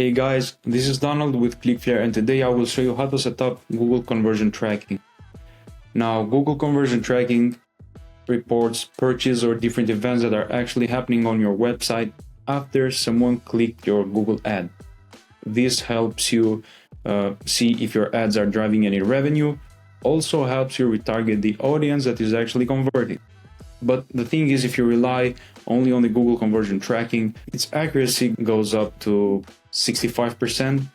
Hey guys, this is Donald with ClickFlare, and today I will show you how to set up Google conversion tracking. Now, Google conversion tracking reports purchase or different events that are actually happening on your website after someone clicked your Google ad. This helps you see if your ads are driving any revenue, also helps you retarget the audience that is actually converting. But the thing is, if you rely only on the Google conversion tracking, its accuracy goes up to 65%.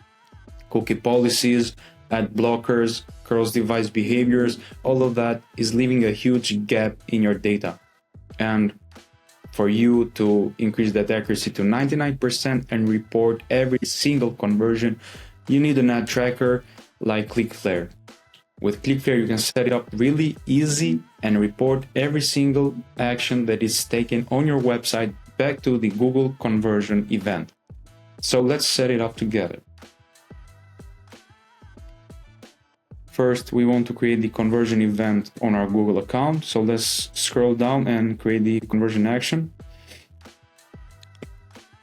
Cookie policies, ad blockers, cross-device behaviors, all of that is leaving a huge gap in your data. And for you to increase that accuracy to 99% and report every single conversion, you need an ad tracker like ClickFlare. With ClickFlare, you can set it up really easy and report every single action that is taken on your website back to the Google conversion event. So let's set it up together. First, we want to create the conversion event on our Google account. So let's scroll down and create the conversion action.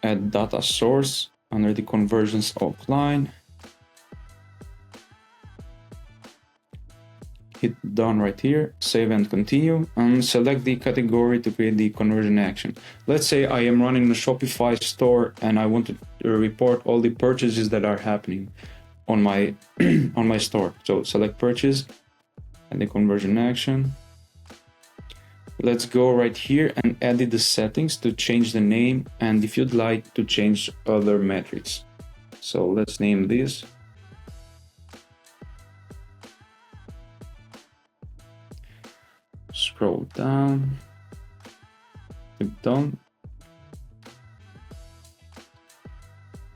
Add data source under the conversions offline. Hit done right here, save and continue, and select the category to create the conversion action. Let's say I am running a Shopify store and I want to report all the purchases that are happening on my on my store. So select purchase and the conversion action. Let's go right here and edit the settings to change the name, and if you'd like to change other metrics. So let's name this. Scroll down, click done,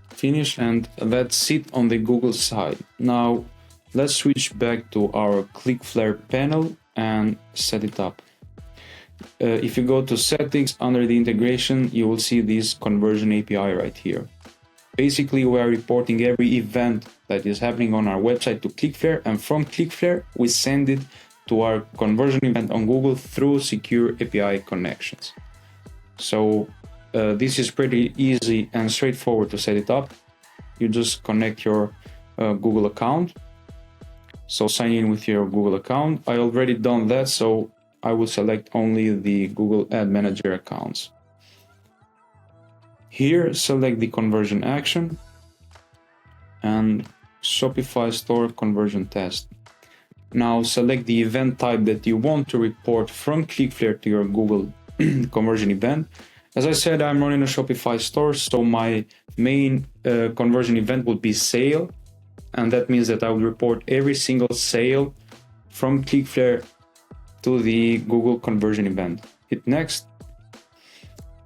finish, and that's it on the Google side. Now let's switch back to our ClickFlare panel and set it up. If you go to settings under the integration, you will see this conversion API right here. Basically, we are reporting every event that is happening on our website to ClickFlare, and from ClickFlare we send it to our conversion event on Google through secure API connections. So this is pretty easy and straightforward to set it up. You just connect your Google account. So sign in with your Google account. I already done that, so I will select only the Google Ad Manager accounts. Here, select the conversion action and Shopify store conversion test. Now select the event type that you want to report from ClickFlare to your Google conversion event. As I said, I'm running a Shopify store, so my main conversion event would be sale. And that means that I will report every single sale from ClickFlare to the Google conversion event. Hit next.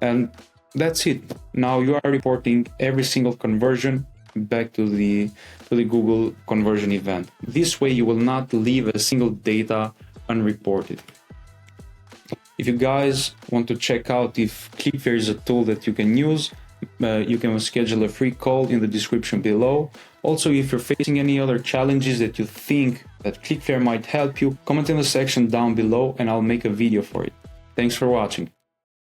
And that's it. Now you are reporting every single conversion back to the Google conversion event. This way you will not leave a single data unreported. If you guys want to check out if ClickFlare is a tool that you can use, you can schedule a free call in the description below. Also, if you're facing any other challenges that you think that ClickFlare might help you, comment in the section down below and I'll make a video for it. Thanks for watching.